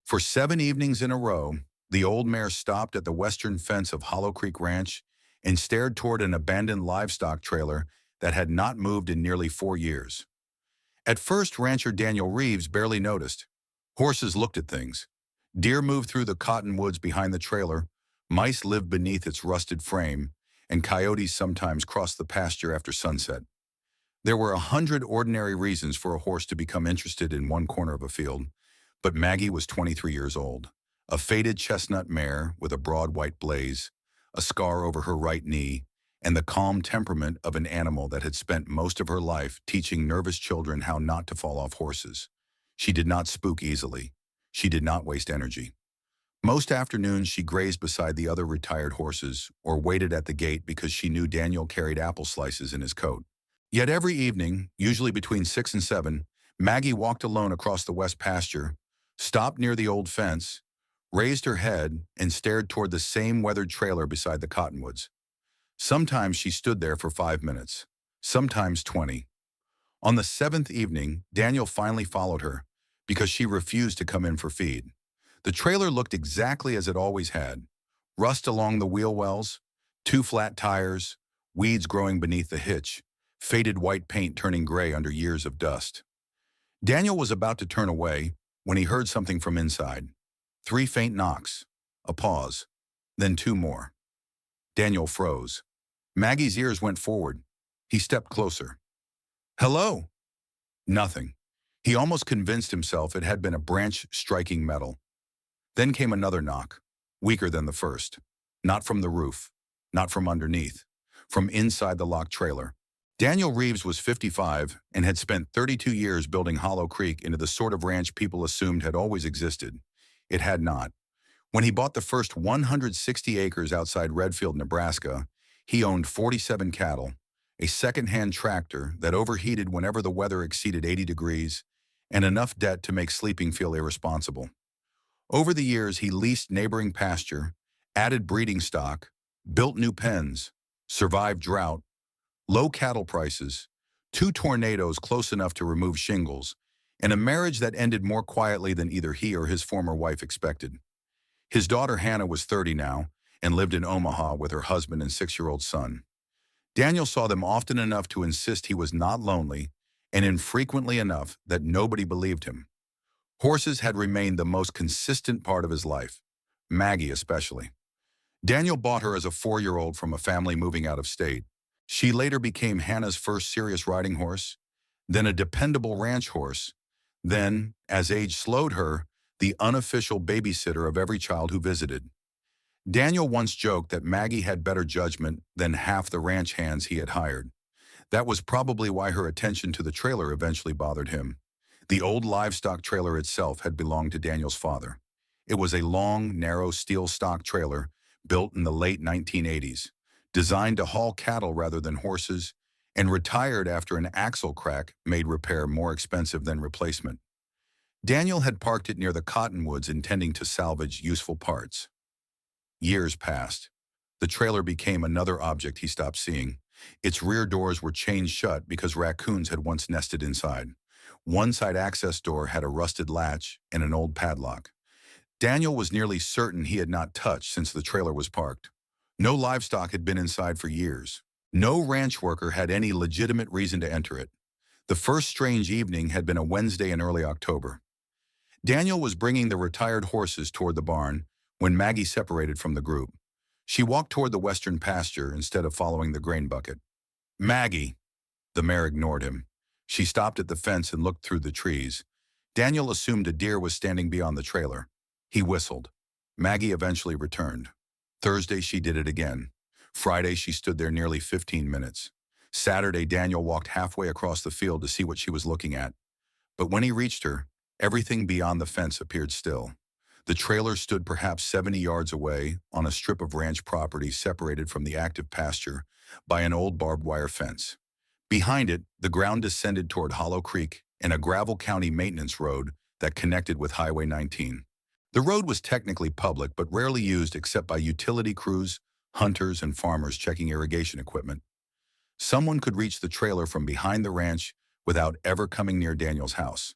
For 7 evenings in a row, the old mare stopped at the western fence of Hollow Creek Ranch and stared toward an abandoned livestock trailer that had not moved in nearly 4 years. At first, rancher Daniel Reeves barely noticed. Horses looked at things. Deer moved through the cottonwoods behind the trailer, mice lived beneath its rusted frame, and coyotes sometimes crossed the pasture after sunset. There were 100 ordinary reasons for a horse to become interested in one corner of a field, but Maggie was 23 years old, a faded chestnut mare with a broad white blaze, a scar over her right knee, and the calm temperament of an animal that had spent most of her life teaching nervous children how not to fall off horses. She did not spook easily. She did not waste energy. Most afternoons she grazed beside the other retired horses or waited at the gate because she knew Daniel carried apple slices in his coat. Yet every evening, usually between 6 and 7, Maggie walked alone across the west pasture, stopped near the old fence, raised her head, and stared toward the same weathered trailer beside the cottonwoods. Sometimes she stood there for 5 minutes, sometimes 20. On the seventh evening, Daniel finally followed her because she refused to come in for feed. The trailer looked exactly as it always had: rust along the wheel wells, two flat tires, weeds growing beneath the hitch, faded white paint turning gray under years of dust. Daniel was about to turn away when he heard something from inside. 3 faint knocks, a pause, then 2 more. Daniel froze. Maggie's ears went forward. He stepped closer. "Hello?" Nothing. He almost convinced himself it had been a branch striking metal. Then came another knock, weaker than the first. Not from the roof, not from underneath, from inside the locked trailer. Daniel Reeves was 55 and had spent 32 years building Hollow Creek into the sort of ranch people assumed had always existed. It had not. When he bought the first 160 acres outside Redfield, Nebraska, he owned 47 cattle, a second-hand tractor that overheated whenever the weather exceeded 80 degrees, and enough debt to make sleeping feel irresponsible. Over the years, he leased neighboring pasture, added breeding stock, built new pens, survived drought, low cattle prices, 2 tornadoes close enough to remove shingles, and a marriage that ended more quietly than either he or his former wife expected. His daughter Hannah was 30 now and lived in Omaha with her husband and 6-year-old son. Daniel saw them often enough to insist he was not lonely, and infrequently enough that nobody believed him. Horses had remained the most consistent part of his life, Maggie especially. Daniel bought her as a 4-year-old from a family moving out of state. She later became Hannah's first serious riding horse, then a dependable ranch horse, then, as age slowed her, the unofficial babysitter of every child who visited. Daniel once joked that Maggie had better judgment than half the ranch hands he had hired. That was probably why her attention to the trailer eventually bothered him. The old livestock trailer itself had belonged to Daniel's father. It was a long, narrow steel stock trailer built in the late 1980s, designed to haul cattle rather than horses, and retired after an axle crack made repair more expensive than replacement. Daniel had parked it near the cottonwoods intending to salvage useful parts. Years passed. The trailer became another object he stopped seeing. Its rear doors were chained shut because raccoons had once nested inside. One side access door had a rusted latch and an old padlock. Daniel was nearly certain he had not touched since the trailer was parked. No livestock had been inside for years. No ranch worker had any legitimate reason to enter it. The first strange evening had been a Wednesday in early October. Daniel was bringing the retired horses toward the barn when Maggie separated from the group. She walked toward the western pasture instead of following the grain bucket. "Maggie!" The mare ignored him. She stopped at the fence and looked through the trees. Daniel assumed a deer was standing beyond the trailer. He whistled. Maggie eventually returned. Thursday, she did it again. Friday, she stood there nearly 15 minutes. Saturday, Daniel walked halfway across the field to see what she was looking at. But when he reached her, everything beyond the fence appeared still. The trailer stood perhaps 70 yards away on a strip of ranch property separated from the active pasture by an old barbed wire fence. Behind it, the ground descended toward Hollow Creek and a gravel county maintenance road that connected with Highway 19. The road was technically public but rarely used except by utility crews, hunters, and farmers checking irrigation equipment. Someone could reach the trailer from behind the ranch without ever coming near Daniel's house.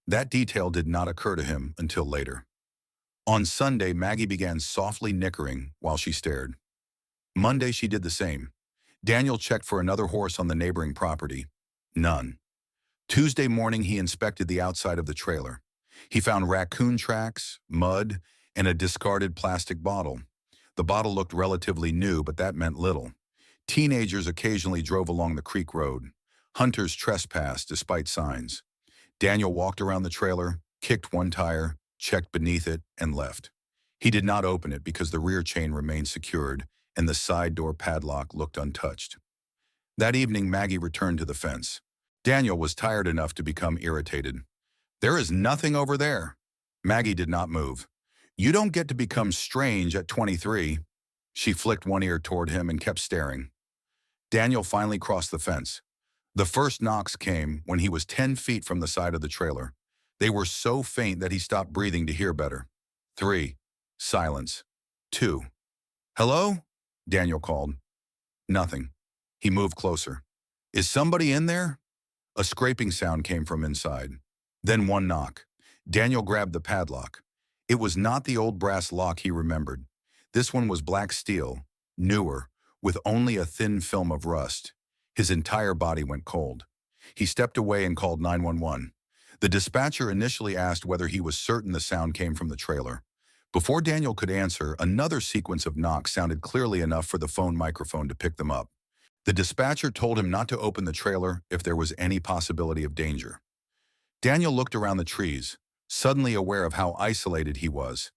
That detail did not occur to him until later. On Sunday, Maggie began softly nickering while she stared. Monday, she did the same. Daniel checked for another horse on the neighboring property. None. Tuesday morning, he inspected the outside of the trailer. He found raccoon tracks, mud, and a discarded plastic bottle. The bottle looked relatively new, but that meant little. Teenagers occasionally drove along the creek road. Hunters trespassed despite signs. Daniel walked around the trailer, kicked one tire, checked beneath it, and left. He did not open it because the rear chain remained secured and the side door padlock looked untouched. That evening, Maggie returned to the fence. Daniel was tired enough to become irritated. "There is nothing over there." Maggie did not move. "You don't get to become strange at 23. She flicked one ear toward him and kept staring. Daniel finally crossed the fence. The first knocks came when he was 10 feet from the side of the trailer. They were so faint that he stopped breathing to hear better. 3. Silence. 2. "Hello?" Daniel called. Nothing. He moved closer. "Is somebody in there?" A scraping sound came from inside. Then one knock. Daniel grabbed the padlock. It was not the old brass lock he remembered. This one was black steel, newer, with only a thin film of rust. His entire body went cold. He stepped away and called 911. The dispatcher initially asked whether he was certain the sound came from the trailer. Before Daniel could answer, another sequence of knocks sounded clearly enough for the phone microphone to pick them up. The dispatcher told him not to open the trailer if there was any possibility of danger. Daniel looked around the trees, suddenly aware of how isolated he was.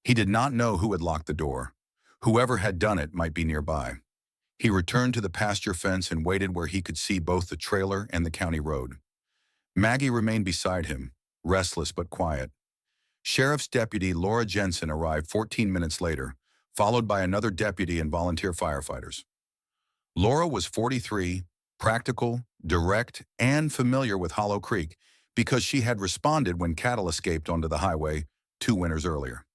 He did not know who had locked the door. Whoever had done it might be nearby. He returned to the pasture fence and waited where he could see both the trailer and the county road. Maggie remained beside him, restless but quiet. Sheriff's Deputy Laura Jensen arrived 14 minutes later, followed by another deputy and volunteer firefighters. Laura was 43, practical, direct, and familiar with Hollow Creek because she had responded when cattle escaped onto the highway 2 winters earlier.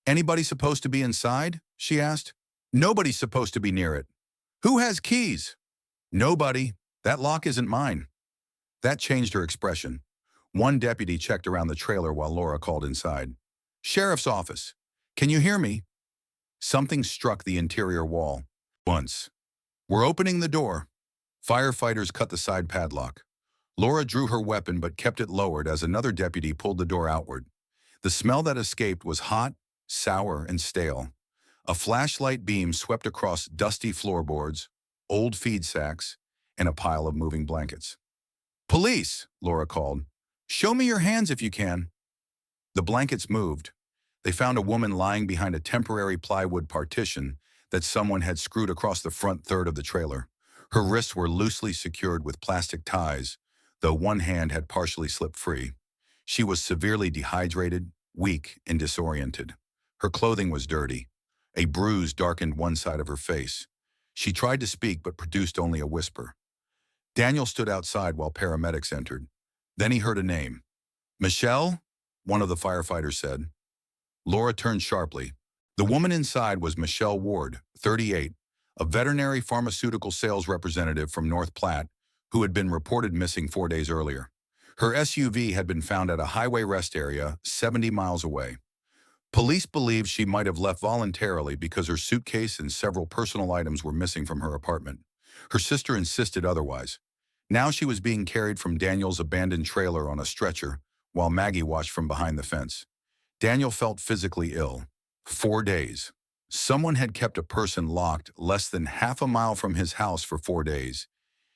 "Anybody supposed to be inside?" she asked. "Nobody's supposed to be near it." "Who has keys?" "Nobody. That lock isn't mine." That changed her expression. One deputy checked around the trailer while Laura called inside. "Sheriff's office. Can you hear me?" Something struck the interior wall. Once. "We're opening the door." Firefighters cut the side padlock. Laura drew her weapon but kept it lowered as another deputy pulled the door outward. The smell that escaped was hot, sour, and stale. A flashlight beam swept across dusty floorboards, old feed sacks, and a pile of moving blankets. "Police!" Laura called. "Show me your hands if you can." The blankets moved. They found a woman lying behind a temporary plywood partition that someone had screwed across the front third of the trailer. Her wrists were loosely secured with plastic ties, though one hand had partially slipped free. She was severely dehydrated, weak, and disoriented. Her clothing was dirty. A bruise darkened one side of her face. She tried to speak but produced only a whisper. Daniel stood outside while paramedics entered. Then he heard a name. "Michelle?" one of the firefighters said. Laura turned sharply. The woman inside was Michelle Ward, 38, a veterinary pharmaceutical sales representative from North Platte who had been reported missing 4 days earlier. Her SUV had been found at a highway rest area 70 miles away. Police believed she might have left voluntarily because her suitcase and several personal items were missing from her apartment. Her sister insisted otherwise. Now she was being carried from Daniel's abandoned trailer on a stretcher, while Maggie watched from behind the fence. Daniel felt physically ill. 4 days. Someone had kept a person locked less than half a mile from his house for 4 days,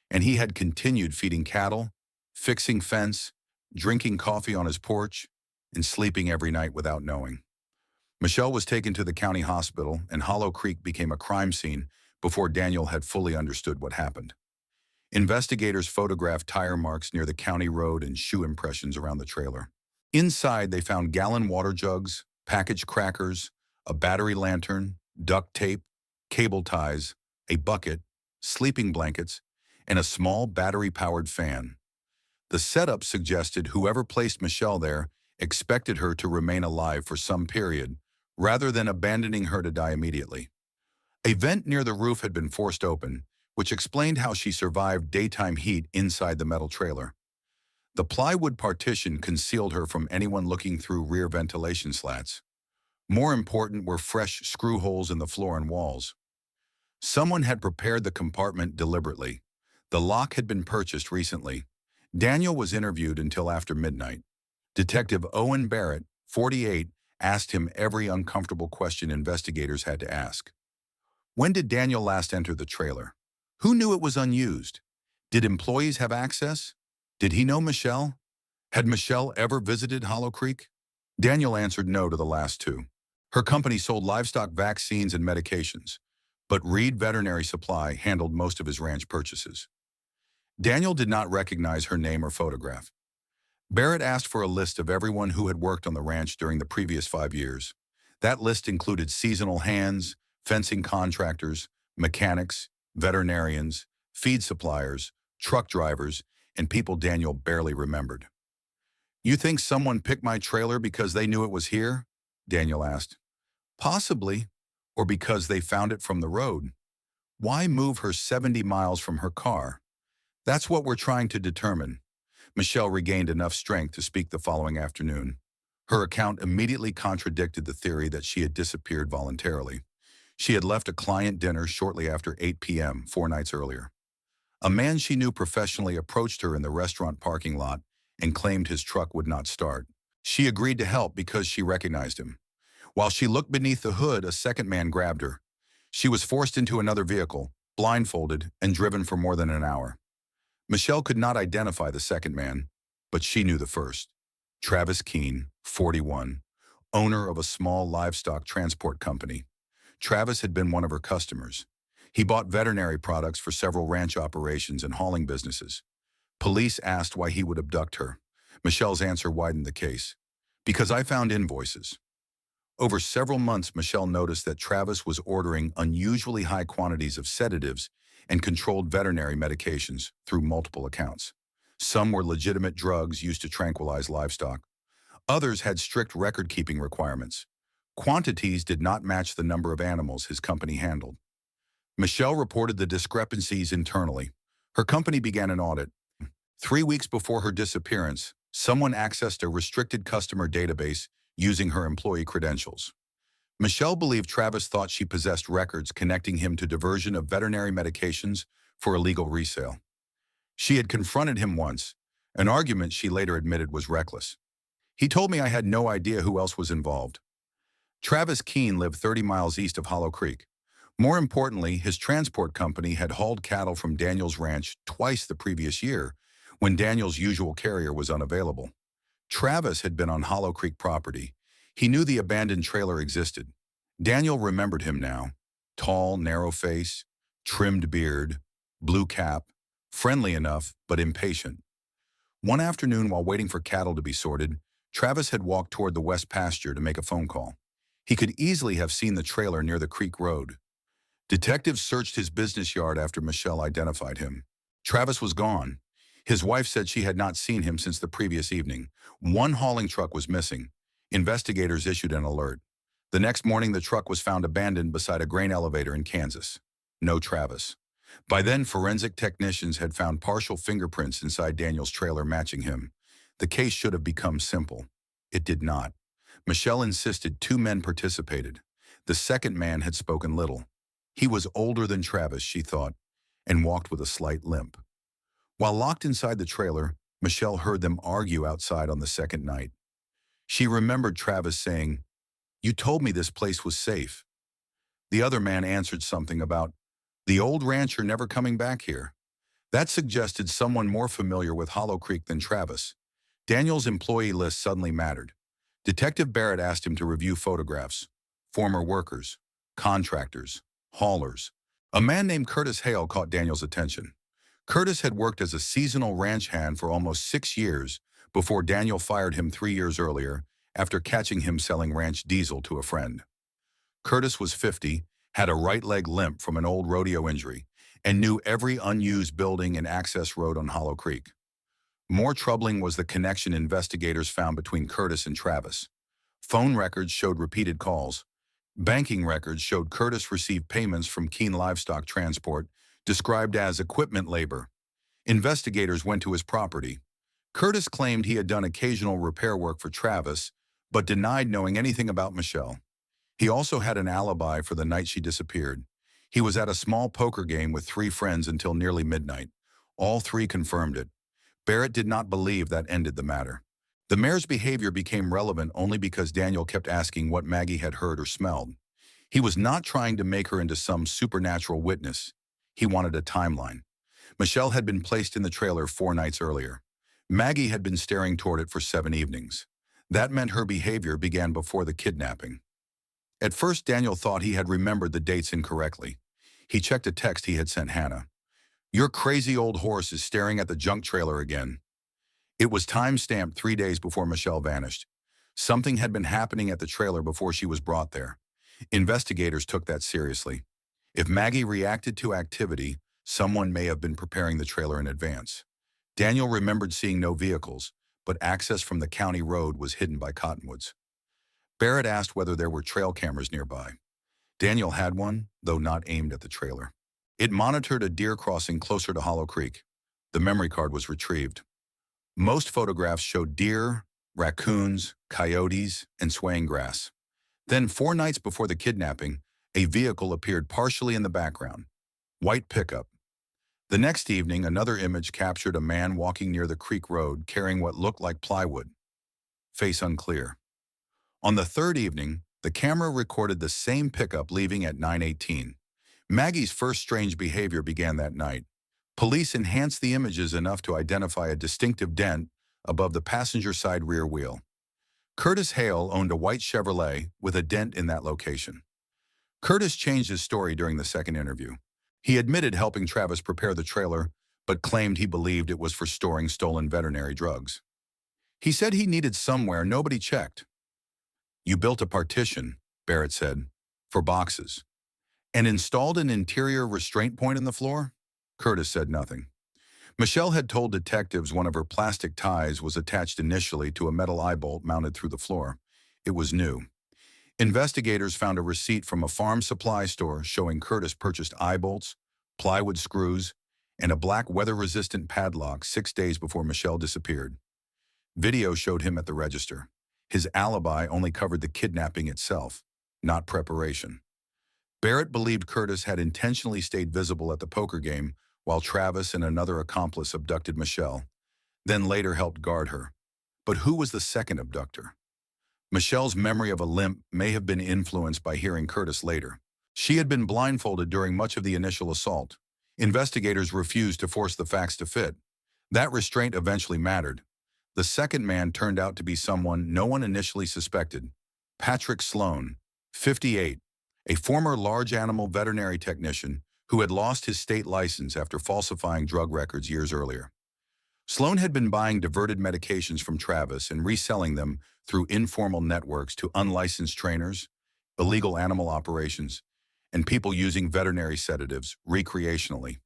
and he had continued feeding cattle, fixing fence, drinking coffee on his porch, and sleeping every night without knowing. Michelle was taken to the county hospital, and Hollow Creek became a crime scene before Daniel had fully understood what happened. Investigators photographed tire marks near the county road and shoe impressions around the trailer. Inside, they found gallon water jugs, packaged crackers, a battery lantern, duct tape, cable ties, a bucket, sleeping blankets, and a small battery-powered fan. The setup suggested whoever placed Michelle there expected her to remain alive for some period, rather than abandoning her to die immediately. A vent near the roof had been forced open, which explained how she survived daytime heat inside the metal trailer. The plywood partition concealed her from anyone looking through rear ventilation slats. More important were fresh screw holes in the floor and walls. Someone had prepared the compartment deliberately. The lock had been purchased recently. Daniel was interviewed until after midnight. Detective Owen Barrett, 48, asked him every uncomfortable question investigators had to ask. When did Daniel last enter the trailer? Who knew it was unused? Did employees have access? Did he know Michelle? Had Michelle ever visited Hollow Creek? Daniel answered no to the last two. Her company sold livestock vaccines and medications, but Reed Veterinary Supply handled most of his ranch purchases. Daniel did not recognize her name or photograph. Barrett asked for a list of everyone who had worked on the ranch during the previous 5 years. That list included seasonal hands, fencing contractors, mechanics, veterinarians, feed suppliers, truck drivers, and people Daniel barely remembered. "You think someone picked my trailer because they knew it was here?" Daniel asked. "Possibly, or because they found it from the road. Why move her 70 miles from her car? That's what we're trying to determine." Michelle regained enough strength to speak the following afternoon. Her account immediately contradicted the theory that she had disappeared voluntarily. She had left a client dinner shortly after 8 p.m. 4 nights earlier. A man she knew professionally approached her in the restaurant parking lot and claimed his truck would not start. She agreed to help because she recognized him. While she looked beneath the hood, a second man grabbed her. She was forced into another vehicle, blindfolded, and driven for more than an hour. Michelle could not identify the second man, but she knew the first. Travis Keene, 41, owner of a small livestock transport company. Travis had been one of her customers. He bought veterinary products for several ranch operations and hauling businesses. Police asked why he would abduct her. Michelle's answer widened the case. "Because I found invoices." Over several months, Michelle noticed that Travis was ordering unusually high quantities of sedatives and controlled veterinary medications through multiple accounts. Some were legitimate drugs used to tranquilize livestock. Others had strict record-keeping requirements. Quantities did not match the number of animals his company handled. Michelle reported the discrepancies internally. Her company began an audit. 3 weeks before her disappearance, someone accessed a restricted customer database using her employee credentials. Michelle believed Travis thought she possessed records connecting him to diversion of veterinary medications for illegal resale. She had confronted him once, an argument she later admitted was reckless. "He told me I had no idea who else was involved." Travis Keene lived 30 miles east of Hollow Creek. More importantly, his transport company had hauled cattle from Daniel's ranch twice the previous year, when Daniel's usual carrier was unavailable. Travis had been on Hollow Creek property. He knew the abandoned trailer existed. Daniel remembered him now. Tall, narrow face, trimmed beard, blue cap, friendly enough, but impatient. One afternoon, while waiting for cattle to be sorted, Travis had walked toward the west pasture to make a phone call. He could easily have seen the trailer near the creek road. Detectives searched his business yard after Michelle identified him. Travis was gone. His wife said she had not seen him since the previous evening. One hauling truck was missing. Investigators issued an alert. The next morning, the truck was found abandoned beside a grain elevator in Kansas. No Travis. By then, forensic technicians had found partial fingerprints inside Daniel's trailer matching him. The case should have become simple. It did not. Michelle insisted 2 men participated. The second man had spoken little. He was older than Travis, she thought, and walked with a slight limp. While locked inside the trailer, Michelle heard them argue outside on the second night. She remembered Travis saying, "You told me this place was safe." The other man answered something about the old rancher never coming back here. That suggested someone more familiar with Hollow Creek than Travis. Daniel's employee list suddenly mattered. Detective Barrett asked him to review photographs, former workers, contractors, haulers. A man named Curtis Hale caught Daniel's attention. Curtis had worked as a seasonal ranch hand for almost 6 years before Daniel fired him 3 years earlier after catching him selling ranch diesel to a friend. Curtis was 50, had a right leg limp from an old rodeo injury, and knew every unused building and access road on Hollow Creek. More troubling was the connection investigators found between Curtis and Travis. Phone records showed repeated calls. Banking records showed Curtis received payments from Keene Livestock Transport, described as equipment labor. Investigators went to his property. Curtis claimed he had done occasional repair work for Travis, but denied knowing anything about Michelle. He also had an alibi for the night she disappeared. He was at a small poker game with 3 friends until nearly midnight. All 3 confirmed it. Barrett did not believe that ended the matter. The mayor's behavior became relevant only because Daniel kept asking what Maggie had heard or smelled. He was not trying to make her into some supernatural witness. He wanted a timeline. Michelle had been placed in the trailer 4 nights earlier. Maggie had been staring toward it for 7 evenings. That meant her behavior began before the kidnapping. At first, Daniel thought he had remembered the dates incorrectly. He checked a text he had sent Hannah. "Your crazy old horse is staring at the junk trailer again." It was time-stamped 3 days before Michelle vanished. Something had been happening at the trailer before she was brought there. Investigators took that seriously. If Maggie reacted to activity, someone may have been preparing the trailer in advance. Daniel remembered seeing no vehicles, but access from the county road was hidden by cottonwoods. Barrett asked whether there were trail cameras nearby. Daniel had one, though not aimed at the trailer. It monitored a deer crossing closer to Hollow Creek. The memory card was retrieved. Most photographs showed deer, raccoons, coyotes, and swaying grass. Then 4 nights before the kidnapping, a vehicle appeared partially in the background. White pickup. The next evening, another image captured a man walking near the creek road carrying what looked like plywood. Face unclear. On the 3rd evening, the camera recorded the same pickup leaving at 9:18. Maggie's first strange behavior began that night. Police enhanced the images enough to identify a distinctive dent above the passenger side rear wheel. Curtis Hale owned a white Chevrolet with a dent in that location. Curtis changed his story during the second interview. He admitted helping Travis prepare the trailer, but claimed he believed it was for storing stolen veterinary drugs. He said he needed somewhere nobody checked. "You built a partition," Barrett said, "for boxes. And installed an interior restraint point in the floor?" Curtis said nothing. Michelle had told detectives one of her plastic ties was attached initially to a metal eye bolt mounted through the floor. It was new. Investigators found a receipt from a farm supply store showing Curtis purchased eye bolts, plywood screws, and a black weather-resistant padlock 6 days before Michelle disappeared. Video showed him at the register. His alibi only covered the kidnapping itself, not preparation. Barrett believed Curtis had intentionally stayed visible at the poker game while Travis and another accomplice abducted Michelle, then later helped guard her. But who was the second abductor? Michelle's memory of a limp may have been influenced by hearing Curtis later. She had been blindfolded during much of the initial assault. Investigators refused to force the facts to fit. That restraint eventually mattered. The second man turned out to be someone no one initially suspected. Patrick Sloan, 58, a former large animal veterinary technician who had lost his state license after falsifying drug records years earlier. Sloan had been buying diverted medications from Travis and reselling them through informal networks to unlicensed trainers, illegal animal operations, and people using veterinary sedatives recreationally.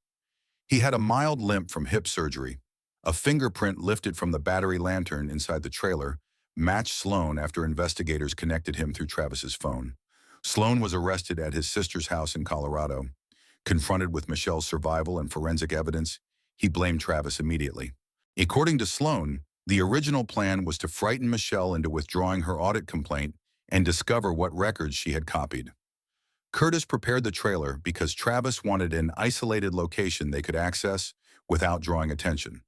He had a mild limp from hip surgery. A fingerprint lifted from the battery lantern inside the trailer matched Sloan after investigators connected him through Travis's phone. Sloan was arrested at his sister's house in Colorado. Confronted with Michelle's survival and forensic evidence, he blamed Travis immediately. According to Sloan, the original plan was to frighten Michelle into withdrawing her audit complaint and discover what records she had copied. Curtis prepared the trailer because Travis wanted an isolated location they could access without drawing attention.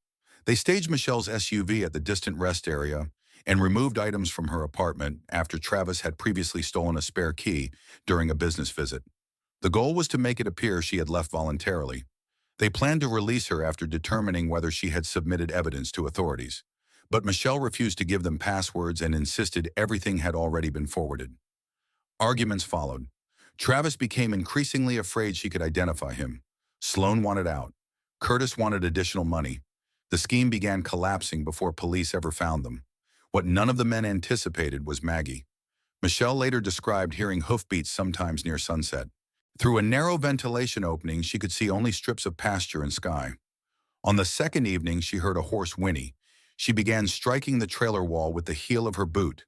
They staged Michelle's SUV at the distant rest area and removed items from her apartment after Travis had previously stolen a spare key during a business visit. The goal was to make it appear she had left voluntarily. They planned to release her after determining whether she had submitted evidence to authorities. But Michelle refused to give them passwords and insisted everything had already been forwarded. Arguments followed. Travis became increasingly afraid she could identify him. Sloan wanted out. Curtis wanted additional money. The scheme began collapsing before police ever found them. What none of the men anticipated was Maggie. Michelle later described hearing hoofbeats sometimes near sunset. Through a narrow ventilation opening, she could see only strips of pasture and sky. On the second evening, she heard a horse whinny. She began striking the trailer wall with the heel of her boot.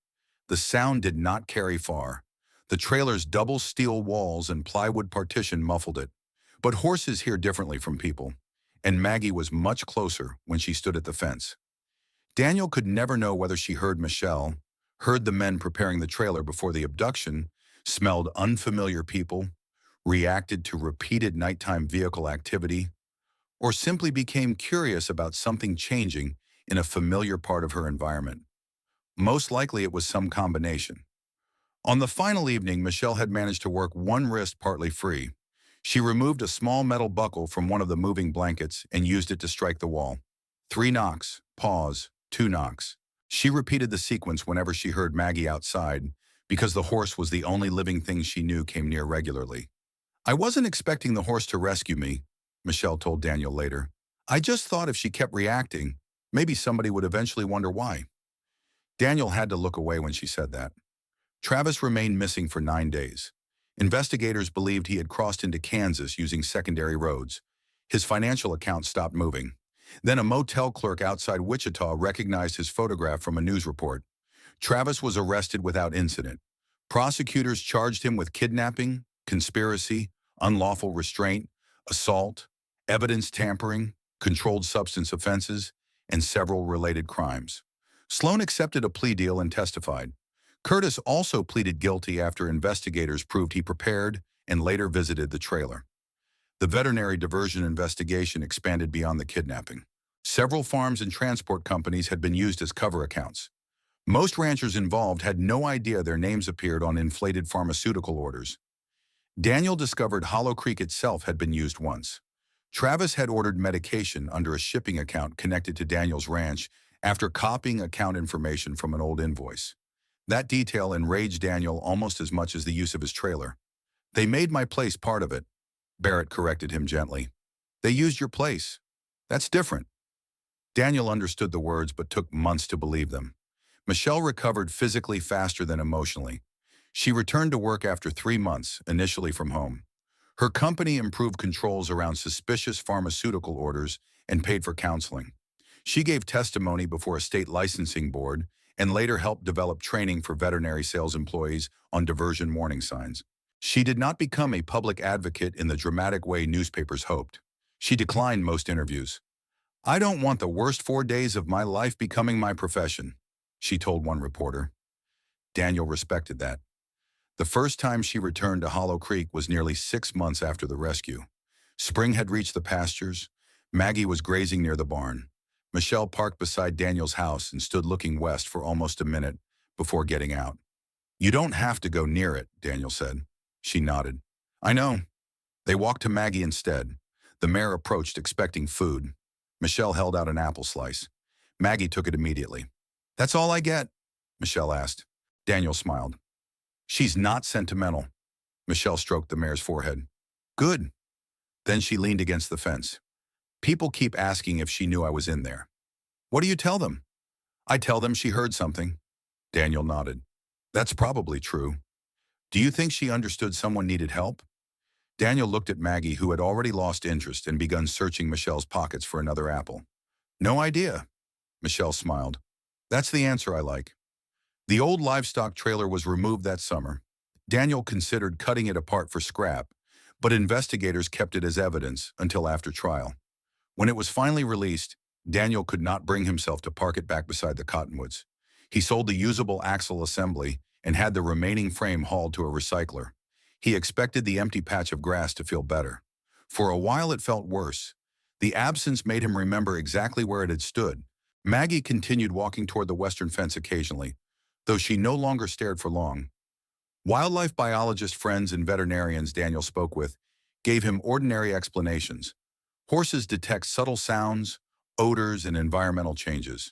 The sound did not carry far. The trailer's double steel walls and plywood partition muffled it. But horses hear differently from people, and Maggie was much closer when she stood at the fence. Daniel could never know whether she heard Michelle, heard the men preparing the trailer before the abduction, smelled unfamiliar people, reacted to repeated nighttime vehicle activity, or simply became curious about something changing in a familiar part of her environment. Most likely it was some combination. On the final evening, Michelle had managed to work one wrist partly free. She removed a small metal buckle from one of the moving blankets and used it to strike the wall. 3 knocks, pause, 2 knocks. She repeated the sequence whenever she heard Maggie outside, because the horse was the only living thing she knew came near regularly. "I wasn't expecting the horse to rescue me," Michelle told Daniel later. "I just thought if she kept reacting, maybe somebody would eventually wonder why." Daniel had to look away when she said that. Travis remained missing for 9 days. Investigators believed he had crossed into Kansas using secondary roads. His financial account stopped moving. Then a motel clerk outside Wichita recognized his photograph from a news report. Travis was arrested without incident. Prosecutors charged him with kidnapping, conspiracy, unlawful restraint, assault, evidence tampering, controlled substance offenses, and several related crimes. Sloan accepted a plea deal and testified. Curtis also pleaded guilty after investigators proved he prepared and later visited the trailer. The veterinary diversion investigation expanded beyond the kidnapping. Several farms and transport companies had been used as cover accounts. Most ranchers involved had no idea their names appeared on inflated pharmaceutical orders. Daniel discovered Hollow Creek itself had been used once. Travis had ordered medication under a shipping account connected to Daniel's ranch after copying account information from an old invoice. That detail enraged Daniel almost as much as the use of his trailer. "They made my place part of it," Barrett corrected him gently. "They used your place. That's different." Daniel understood the words but took months to believe them. Michelle recovered physically faster than emotionally. She returned to work after 3 months, initially from home. Her company improved controls around suspicious pharmaceutical orders and paid for counseling. She gave testimony before a state licensing board and later helped develop training for veterinary sales employees on diversion warning signs. She did not become a public advocate in the dramatic way newspapers hoped. She declined most interviews. "I don't want the worst 4 days of my life becoming my profession," she told one reporter. Daniel respected that. The first time she returned to Hollow Creek was nearly 6 months after the rescue. Spring had reached the pastures. Maggie was grazing near the barn. Michelle parked beside Daniel's house and stood looking west for almost a minute before getting out. "You don't have to go near it," Daniel said. She nodded. "I know." They walked to Maggie instead. The mare approached, expecting food. Michelle held out an apple slice. Maggie took it immediately. "That's all I get?" Michelle asked. Daniel smiled. "She's not sentimental." Michelle stroked the mare's forehead. "Good." Then she leaned against the fence. "People keep asking if she knew I was in there." "What do you tell them?" "I tell them she heard something." Daniel nodded. "That's probably true. Do you think she understood someone needed help?" Daniel looked at Maggie, who had already lost interest and begun searching Michelle's pockets for another apple. "No idea." Michelle smiled. "That's the answer I like." The old livestock trailer was removed that summer. Daniel considered cutting it apart for scrap, but investigators kept it as evidence until after trial. When it was finally released, Daniel could not bring himself to park it back beside the cottonwoods. He sold the usable axle assembly and had the remaining frame hauled to a recycler. He expected the empty patch of grass to feel better. For a while it felt worse. The absence made him remember exactly where it had stood. Maggie continued walking toward the western fence occasionally, though she no longer stared for long. Wildlife biologist friends and veterinarians Daniel spoke with gave him ordinary explanations. Horses detect subtle sounds, odors, and environmental changes.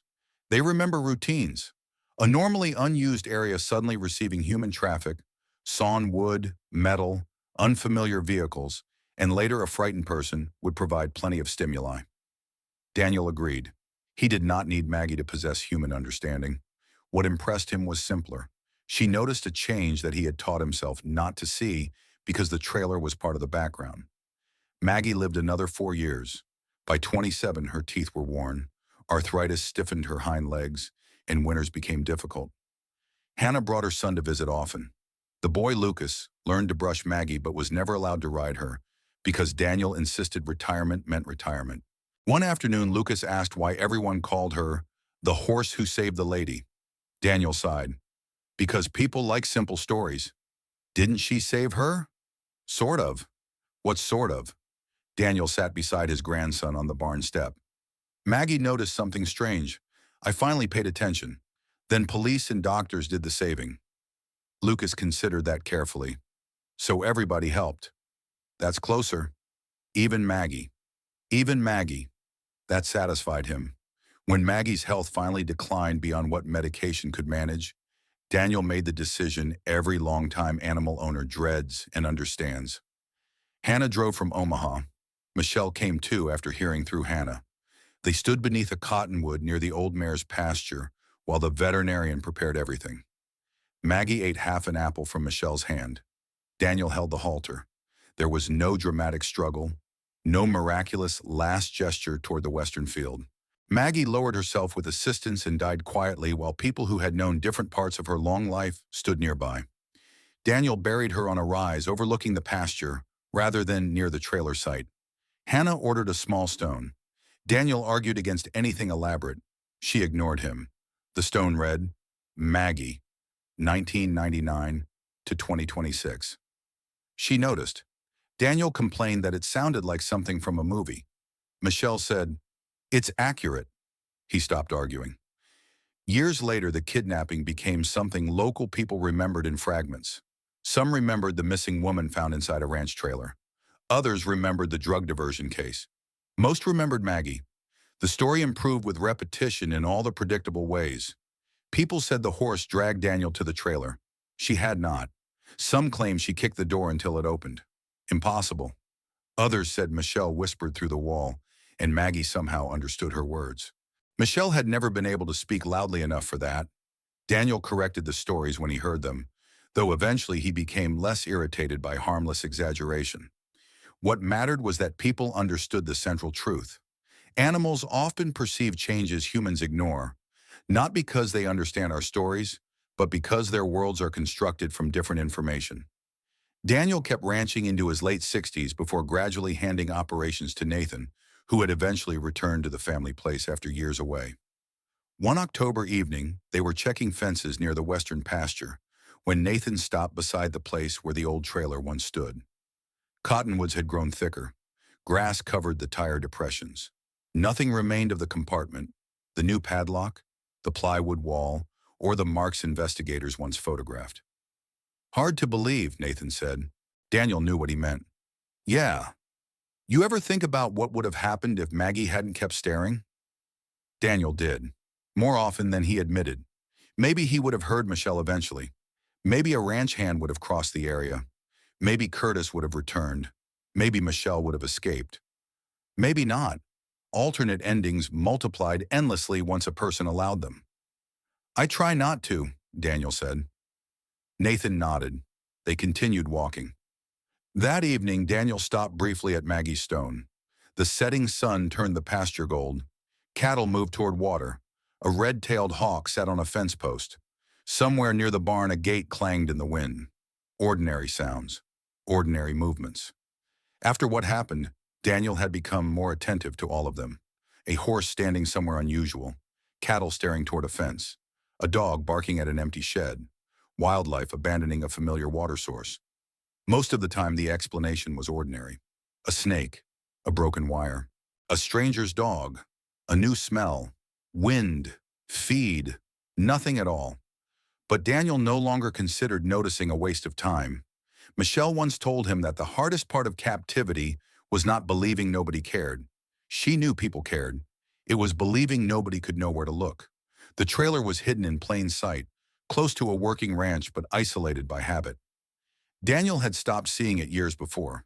They remember routines. A normally unused area suddenly receiving human traffic, sawn wood, metal, unfamiliar vehicles, and later a frightened person would provide plenty of stimuli. Daniel agreed. He did not need Maggie to possess human understanding. What impressed him was simpler. She noticed a change that he had taught himself not to see because the trailer was part of the background. Maggie lived another 4 years. By 27, her teeth were worn, arthritis stiffened her hind legs, and winters became difficult. Hannah brought her son to visit often. The boy, Lucas, learned to brush Maggie but was never allowed to ride her because Daniel insisted retirement meant retirement. One afternoon, Lucas asked why everyone called her the horse who saved the lady. Daniel sighed. "Because people like simple stories." Didn't she save her? Sort of. What sort of? Daniel sat beside his grandson on the barn step. Maggie noticed something strange. I finally paid attention. Then police and doctors did the saving. Lucas considered that carefully. So everybody helped. That's closer. Even Maggie. Even Maggie. That satisfied him. When Maggie's health finally declined beyond what medication could manage, Daniel made the decision every longtime animal owner dreads and understands. Hannah drove from Omaha. Michelle came too after hearing through Hannah. They stood beneath a cottonwood near the old mare's pasture while the veterinarian prepared everything. Maggie ate half an apple from Michelle's hand. Daniel held the halter. There was no dramatic struggle, no miraculous last gesture toward the western field. Maggie lowered herself with assistance and died quietly while people who had known different parts of her long life stood nearby. Daniel buried her on a rise overlooking the pasture rather than near the trailer site. Hannah ordered a small stone. Daniel argued against anything elaborate. She ignored him. The stone read, Maggie, 1999 to 2026. She noticed. Daniel complained that it sounded like something from a movie. Michelle said, it's accurate. He stopped arguing. Years later, the kidnapping became something local people remembered in fragments. Some remembered the missing woman found inside a ranch trailer. Others remembered the drug diversion case. Most remembered Maggie. The story improved with repetition in all the predictable ways. People said the horse dragged Daniel to the trailer. She had not. Some claimed she kicked the door until it opened. Impossible. Others said Michelle whispered through the wall, and Maggie somehow understood her words. Michelle had never been able to speak loudly enough for that. Daniel corrected the stories when he heard them, though eventually he became less irritated by harmless exaggeration. What mattered was that people understood the central truth. Animals often perceive changes humans ignore, not because they understand our stories, but because their worlds are constructed from different information. Daniel kept ranching into his late 60s before gradually handing operations to Nathan, who had eventually returned to the family place after years away. One October evening, they were checking fences near the western pasture when Nathan stopped beside the place where the old trailer once stood. Cottonwoods had grown thicker. Grass covered the tire depressions. Nothing remained of the compartment, the new padlock, the plywood wall, or the marks investigators once photographed. Hard to believe, Nathan said. Daniel knew what he meant. Yeah. You ever think about what would have happened if Maggie hadn't kept staring? Daniel did. More often than he admitted. Maybe he would have heard Michelle eventually. Maybe a ranch hand would have crossed the area. Maybe Curtis would have returned. Maybe Michelle would have escaped. Maybe not. Alternate endings multiplied endlessly once a person allowed them. I try not to, Daniel said. Nathan nodded. They continued walking. That evening, Daniel stopped briefly at Maggie's stone. The setting sun turned the pasture gold. Cattle moved toward water. A red-tailed hawk sat on a fence post. Somewhere near the barn, a gate clanged in the wind. Ordinary sounds. Ordinary movements. After what happened, Daniel had become more attentive to all of them. A horse standing somewhere unusual. Cattle staring toward a fence. A dog barking at an empty shed. Wildlife abandoning a familiar water source. Most of the time, the explanation was ordinary. A snake. A broken wire. A stranger's dog. A new smell. Wind. Feed. Nothing at all. But Daniel no longer considered noticing a waste of time. Michelle once told him that the hardest part of captivity was not believing nobody cared. She knew people cared. It was believing nobody could know where to look. The trailer was hidden in plain sight, close to a working ranch but isolated by habit. Daniel had stopped seeing it years before.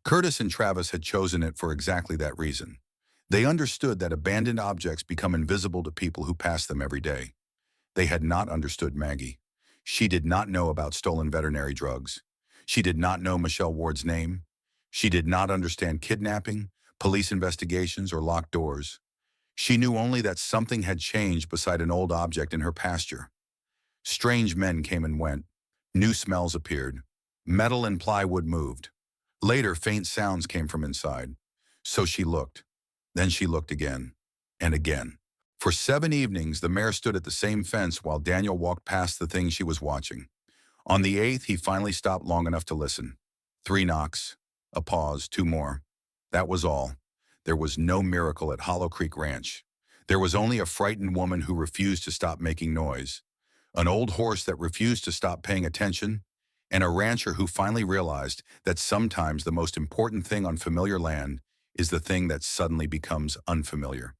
Curtis and Travis had chosen it for exactly that reason. They understood that abandoned objects become invisible to people who pass them every day. They had not understood Maggie. She did not know about stolen veterinary drugs. She did not know Michelle Ward's name. She did not understand kidnapping, police investigations, or locked doors. She knew only that something had changed beside an old object in her pasture. Strange men came and went. New smells appeared. Metal and plywood moved. Later, faint sounds came from inside. So she looked. Then she looked again. And again. For 7 evenings, the mare stood at the same fence while Daniel walked past the thing she was watching. On the eighth, he finally stopped long enough to listen. 3 knocks, a pause, 2 more. That was all. There was no miracle at Hollow Creek Ranch. There was only a frightened woman who refused to stop making noise, an old horse that refused to stop paying attention, and a rancher who finally realized that sometimes the most important thing on familiar land is the thing that suddenly becomes unfamiliar.